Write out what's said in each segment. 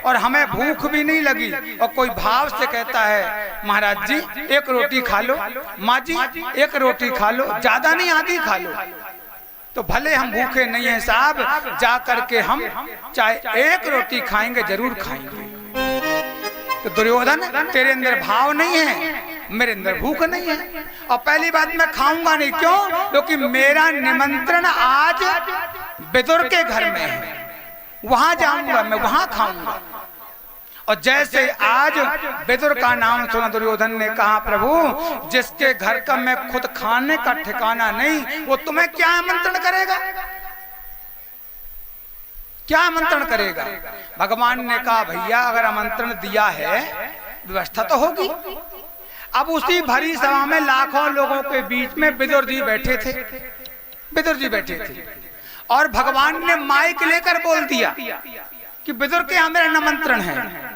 और हमें भूख भी नहीं लगी, और कोई भाव से कहता है महाराज जी एक रोटी खा लो, माँ जी एक रोटी खा लो, ज्यादा नहीं आधी खा लो, तो भले हम भूखे नहीं हैं साहब, जा करके हम चाहे एक रोटी खाएंगे जरूर खाएंगे। तो दुर्योधन तेरे अंदर भाव नहीं है, मेरे अंदर भूख नहीं है, और पहली बात मैं खाऊंगा नहीं, क्यों? क्योंकि मेरा निमंत्रण आज विदुर के घर में है, वहां जाऊंगा मैं, वहां खाऊंगा। और जैसे आज विदुर का नाम सुना दुर्योधन ने कहा प्रभु जिसके घर का मैं खुद खाने का ठिकाना नहीं, वो तुम्हें क्या आमंत्रण करेगा, क्या आमंत्रण करेगा? भगवान ने कहा भैया अगर आमंत्रण दिया है व्यवस्था तो होगी। अब उसी भरी सभा में लाखों लोगों के बीच में विदुर जी बैठे थे, विदुर जी बैठे थे, और भगवान ने माइक लेकर बोल दिया कि विदुर के यहाँ मेरा निमंत्रण है।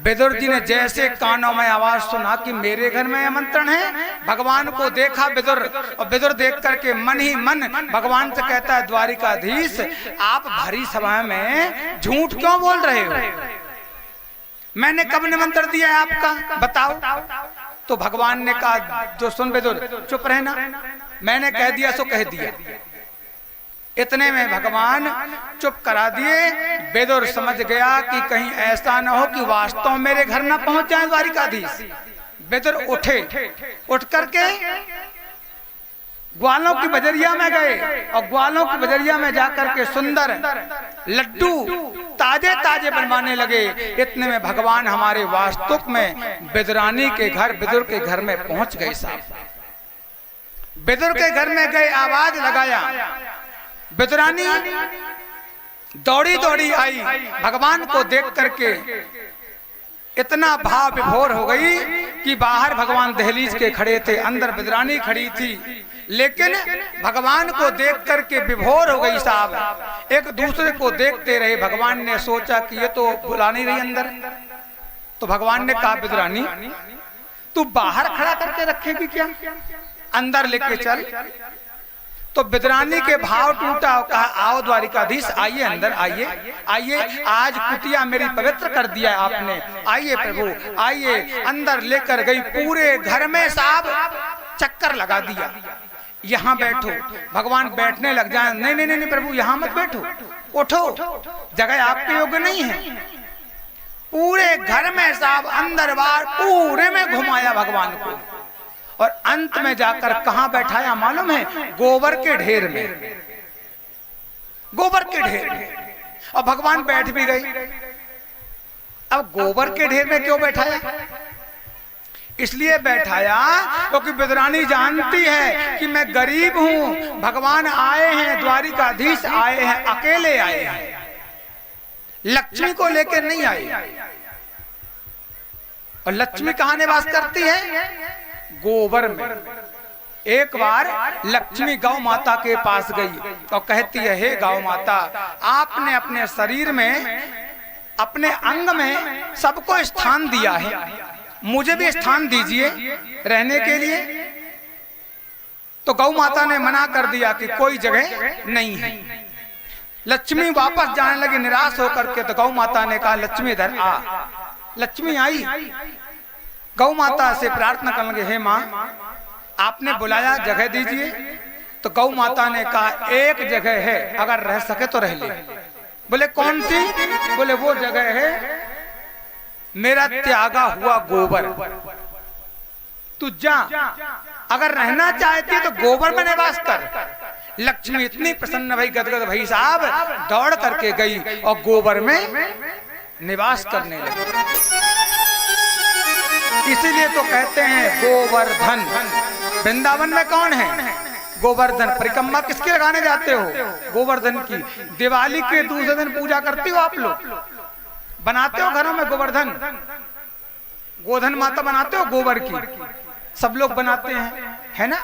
विदुर जी ने जैसे कानों में आवाज सुना कि मेरे घर में आमंत्रण है, भगवान को देखा विदुर, और विदुर देख करके मन ही मन भगवान से कहता है द्वारिकाधीश आप भरी सभा में झूठ क्यों बोल रहे हो, मैंने कब निमंत्रण दिया है आपका, बताओ। तो भगवान ने कहा जो सुन विदुर चुप रहना, मैंने कह दिया सो कह दिया। इतने में भगवान चुप करा दिए। विदुर समझ गया कि कहीं ऐसा न हो कि वास्तव मेरे घर न पहुंच जाए द्वारिकाधीश। विदुर उठे, उठ करके ग्वालों की बजरिया में गए, और ग्वालों की बजरिया में जाकर के सुंदर लड्डू ताजे ताजे बनवाने लगे। इतने में भगवान हमारे वास्तुक में विदुरानी के घर, विदुर के घर में पहुंच गए। साहब विदुर के घर में गए, आवाज लगाया, विदुरानी दौड़ी दौड़ी आई, भगवान को देख करके इतना भाव विभोर हो गई कि बाहर भगवान दहलीज के खड़े थे, अंदर विदुरानी खड़ी थी, लेकिन भगवान को देख करके विभोर हो गई। साहब एक दूसरे को देखते रहे। भगवान ने सोचा कि ये तो बुला नहीं रही अंदर, तो भगवान ने कहा विदुरानी तू बाहर खड़ा करके रखेगी क्या, अंदर लेके चल। तो विदुरानी के भाव टूटा, कहा आओ द्वारिकाधीश आइए, अंदर आइए, आइए, आज कुटिया मेरी पवित्र कर दिया है आपने, आइए प्रभु आइए। अंदर लेकर गई, पूरे घर में साहब चक्कर लगा दिया, यहाँ बैठो। भगवान बैठने लग जाए, नहीं नहीं नहीं प्रभु यहाँ मत बैठो, उठो, जगह आपके योग्य नहीं है। पूरे घर में साहब अंदर बाहर पूरे में घुमाया भगवान को, और अंत में जाकर कहां बैठाया मालूम है? गोबर के ढेर में, गोबर के ढेर में। और भगवान बैठ भी गई। अब गोबर के ढेर में क्यों बैठाया? इसलिए बैठाया क्योंकि विदुरानी जानती है कि मैं गरीब हूं, भगवान आए हैं, द्वारिकाधीश आए हैं, अकेले आए हैं, लक्ष्मी को लेकर नहीं आए। और लक्ष्मी कहां निवास करती है? गोबर में। एक बार लक्ष्मी गौ माता के पास गई और कहती है हे गौ माता, आपने अपने शरीर में, अपने अंग में सबको स्थान दिया है, मुझे भी स्थान दीजिए रहने के लिए। तो गौ माता ने मना कर दिया कि कोई जगह नहीं है। लक्ष्मी वापस जाने लगी निराश होकर के, तो गौ माता ने कहा लक्ष्मी इधर आ। लक्ष्मी आई, गौ माता से प्रार्थना करने लगे, हे माँ आपने बुलाया, जगह दीजिए। तो गौ माता ने कहा एक जगह है, अगर रह सके तो रह ले। बोले कौन सी? बोले वो जगह है मेरा त्यागा हुआ गोबर, तू जा, अगर रहना चाहती तो गोबर में निवास कर। लक्ष्मी इतनी प्रसन्न भई, गदगद भई साहब, दौड़ करके गई और गोबर में निवास करने लगी। इसीलिए तो कहते हैं गोवर्धन। वृंदावन में कौन है? गोवर्धन। परिक्रमा किसके लगाने जाते हो? गोवर्धन की। दिवाली के दूसरे दिन पूजा करते हो आप लोग, बनाते हो घरों में गोवर्धन, गोधन माता बनाते हो गोबर की, सब लोग बनाते हैं, है ना?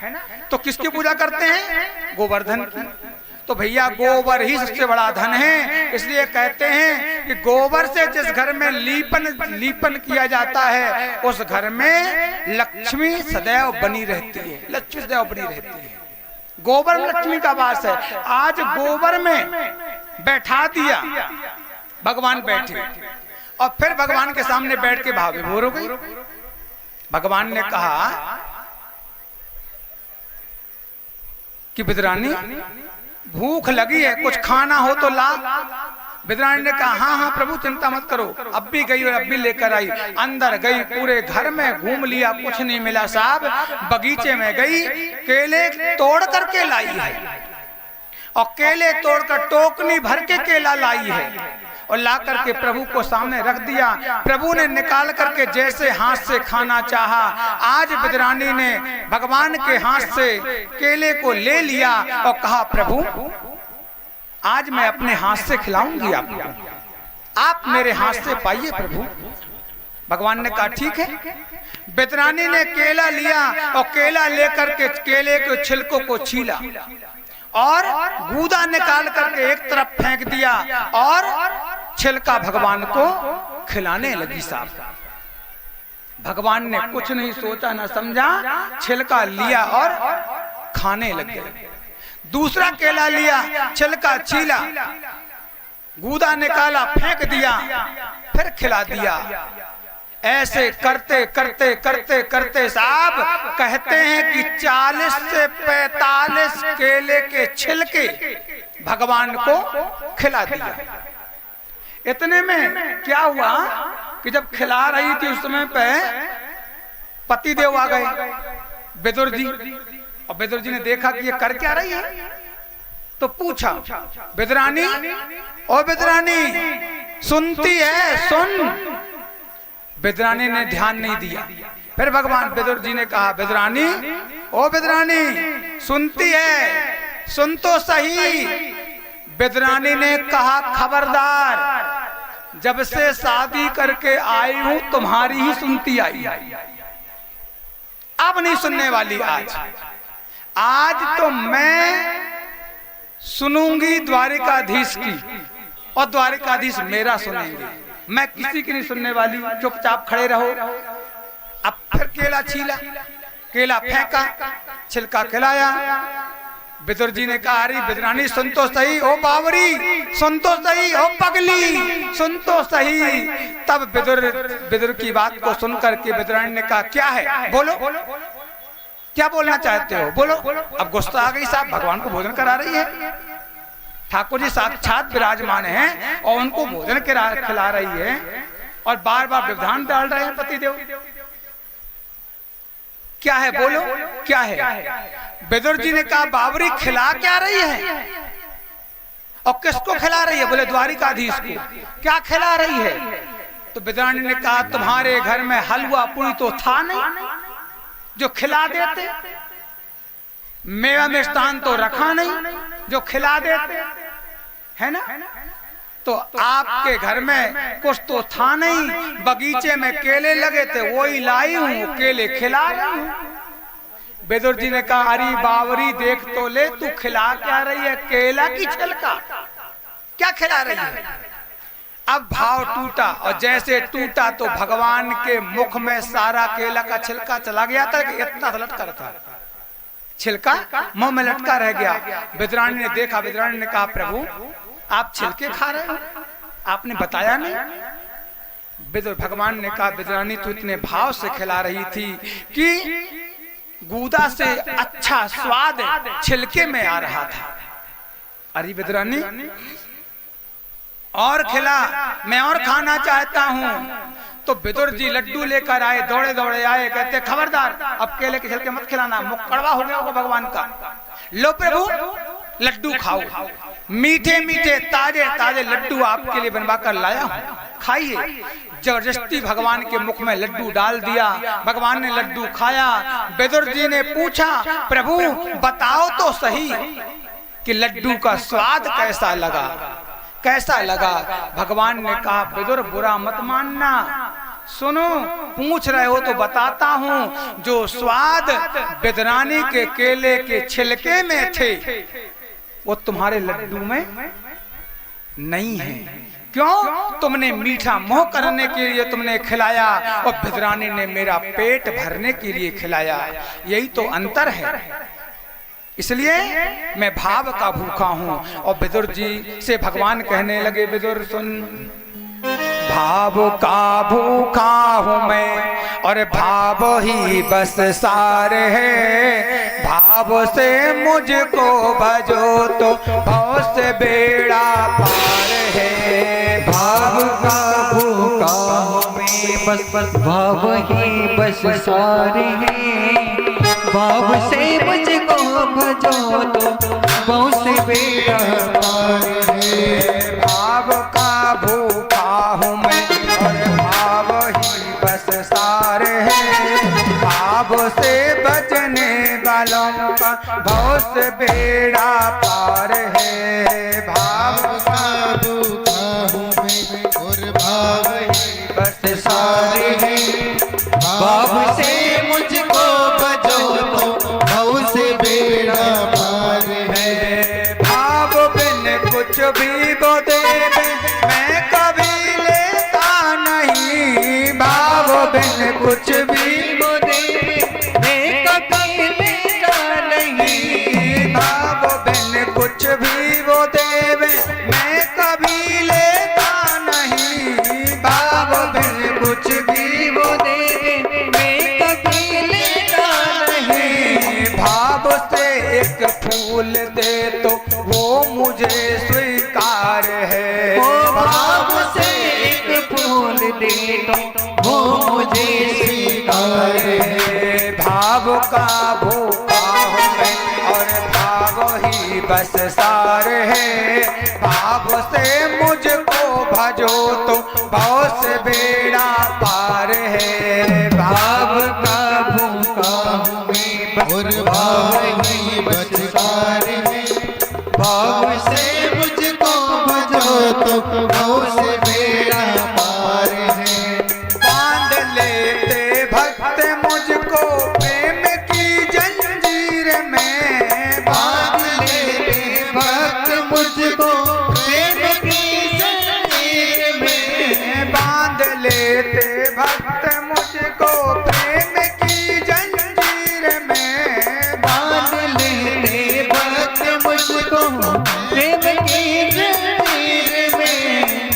तो किसकी पूजा करते हैं? गोवर्धन की। तो भैया गोबर ही सबसे बड़ा धन है, इसलिए कहते हैं कि गोबर से जिस घर में लीपन किया जाता है उस घर में लक्ष्मी सदैव बनी रहती है, लक्ष्मी सदैव बनी रहती है। गोबर में लक्ष्मी का वास है। आज गोबर में बैठा दिया, भगवान बैठे, और फिर भगवान के सामने बैठ के भाव विभोर हो गई। भगवान ने कहा कि विदुरानी भूख लगी है, कुछ खाना हो तो ला। विदुरानी ने कहा हाँ हाँ प्रभु चिंता मत करो। अब भी गई और अब भी लेकर आई। अंदर गई, पूरे घर में घूम लिया, कुछ नहीं मिला साहब। बगीचे में गई, केले तोड़ करके लाई है और केले तोड़कर टोकनी भर के केला लाई है और ला करके प्रभु को सामने रख दिया। प्रभु ने निकाल करके जैसे हाथ से खाना चाहा। आज विदुरानी ने भगवान के हाथ से केले को ले लिया और कहा प्रभु आज मैं अपने हाथ से खिलाऊंगी आपको, आप मेरे हाथ से पाइए प्रभु। भगवान ने कहा ठीक है। विदुरानी ने केला लिया और केला लेकर के केले के छिलकों को छीला और गूदा निकाल करके एक तरफ फेंक दिया और छिलका भगवान को खिलाने लगी साहब। भगवान ने कुछ नहीं सोचा न समझा, छिलका लिया और खाने लग गए। दूसरा केला लिया, छिलका छीला, गूदा निकाला, फेंक दिया, फिर खिला दिया। ऐसे करते करते करते करते साहब कहते हैं कि 40 से 45 केले के छिलके भगवान को खिला दिया। इतने में क्या हुआ कि जब खिला रही थी उस समय पे पतिदेव आ गए, विदुर जी। और विदुर जी ने देखा कि ये कर क्या रही है, तो पूछा विदुरानी, ओ विदुरानी सुनती है, सुन। विदुरानी ने ध्यान नहीं दिया। फिर भगवान विदुर जी ने कहा विदुरानी, ओ विदुरानी सुनती है, सुन तो सही। विदुरानी ने कहा खबरदार, जब से शादी करके आई हूं तुम्हारी ही सुनती आई, अब नहीं सुनने वाली। आज तो मैं सुनूंगी द्वारिकाधीश की और द्वारिकाधीश मेरा सुनेंगे, मैं किसी की नहीं सुनने वाली। चुपचाप खड़े रहो। अब फिर केला छीला, केला फेंका, छिलका खिलाया। विदुर जी ने कहा अरे विदुरानी सुन तो सही, ओ बावरी सुन तो सही, ओ पगली सुन तो सही। तब विदुर की बात को सुनकर के विदुरानी ने कहा क्या है, बोलो क्या बोलना चाहते हो, बोलो। अब गुस्सा आ गई साहब, भगवान को भोजन करा रही है, ठाकुर जी साक्षात विराजमान हैं और उनको भोजन खिला रही है और बार बार व्यवधान डाल रहे हैं पतिदेव। क्या है बोलो, क्या है। विदुर जी ने कहा बावरी खिला क्या रही है और किसको खिला रही है, बोले द्वारिकाधीश को। क्या खिला रही है, तो विदुरानी ने कहा तुम्हारे घर में हलवा पूरी तो था नहीं जो खिला देते, मेवा मिष्ठान तो रखा नहीं जो खिला देते, है ना। तो आपके घर में कुछ तो था नहीं, बगीचे में केले लगे थे वही लाई हूं, केले खिला रही हूं। विदुर जी ने कहा अरे बावरी देख तो ले, तू खिला क्या रही है, केला की छिलका क्या खिला रही है। अब भाव टूटा और जैसे टूटा तो भगवान के मुख में सारा केला का छिलका चला गया था कि इतना लटका था, छिलका मुंह में लटका रह गया। विदुरानी ने देखा, विदुरानी ने कहा प्रभु आप छिलके खा रहे हो, आपने बताया नहीं। विदुर भगवान ने कहा विदुरानी तू इतने भाव से खिला रही थी कि गूदा से अच्छा स्वाद छिलके में आ रहा था। अरे विदुरानी और खिला, मैं और खाना चाहता हूं। तो विदुर जी लड्डू लेकर आए, दौड़े दौड़े आए, कहते खबरदार अब केले के छिलके मत खिलाना, मुख कड़वा हो गया होगा भगवान का। लो प्रभु लड्डू खाओ, मीठे मीठे ताजे ताजे लड्डू आपके लिए बनवा कर लाया हूं, खाइए। जबरदस्ती भगवान के मुख में लड्डू डाल दिया, भगवान ने लड्डू खाया। विदुर जी ने पूछा प्रभु बताओ तो सही कि लड्डू का स्वाद कैसा लगा, कैसा लगा। भगवान ने कहा विदुर बुरा मत मानना, सुनो पूछ रहे हो तो बताता हूं। जो स्वाद विदुरानी के केले के छिलके में थे वो तुम्हारे लड्डू में नहीं है। क्यों, तुमने मीठा मुंह करने के लिए तुमने खिलाया और विदुरानी ने मेरा पेट भरने के लिए खिलाया, यही तो अंतर है। इसलिए मैं भाव का भूखा हूं। और विदुर जी से भगवान कहने लगे विदुर सुन, भाव का भूखा हूँ मैं और भाव ही बस सार है। भाव से मुझको भजो तो भव से बेड़ा पार है। भाव का भूखा हूँ मैं बस बस भाव ही बस सार है। भाव से मुझको भजो तो भव से बेड़ा पार है। भाव का भूखा हूँ मैं और भाव ही बस सार है। भाव से बचने वालों का भव से बेड़ा पार है। भाव का भूखा हूँ मैं और भाव ही बस सार है। भाव से मुझको भजो तो भव से बेड़ा पार है। भाव बिन कुछ भी वो देवे मैं कभी लेता नहीं। भाव बिन कुछ भी वो देवे मैं कभी लेता नहीं। भाव बिन कुछ भी वो देवे मैं कभी लेता नहीं। भाव बिन कुछ भी वो देवे मैं कभी लेता नहीं। भाव से एक फूल दे तो वो मुझे स्वीकार है। वो भाव से एक फूल दे तो वो मुझे स्वीकार है। भाव का भूखा हूँ मैं और भाव ही बस सार है। भाव से मुझको भजो तो भव से बेड़ा पार है। भाव का भूखा हूँ मैं और भाव ही बस सार है। भाव से मुझको भजो तो भव से बेड़ा पार है। बांध लेते भक्त मुझको प्रेम की जंजीर में। बांध लेते भक्त मुझको प्रेम की जंजीर में। बांध लेते भक्त मुझको प्रेम की जंजीर में। बांध लेते भक्त मुझको प्रेम की जंजीर में।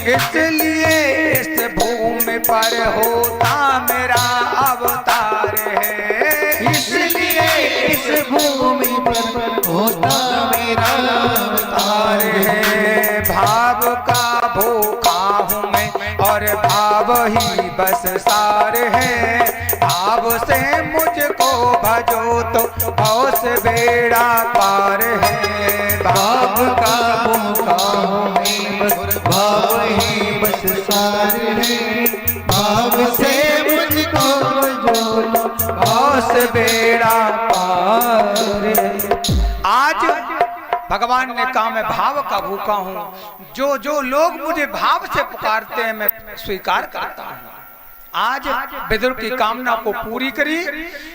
इसलिए इस भूमि पर होता मेरा अवतार है। इसलिए इस भूमि पर होता मेरा अवतार है। भाव का भूखा हूँ मैं और भाव ही बस सार है। भाव से मुझको भजो तो भव से बेड़ा पार है। भाव का भूखा हूँ मैं बस भाव ही बस सार है। भाव से मुझको भजो तो भव से बेड़ा पार है। आज भगवान ने कहा मैं भाव का भूखा हूँ। जो लोग मुझे भाव से पुकारते हैं मैं स्वीकार करता हूँ। आज विदुर की कामना को पूरी करी।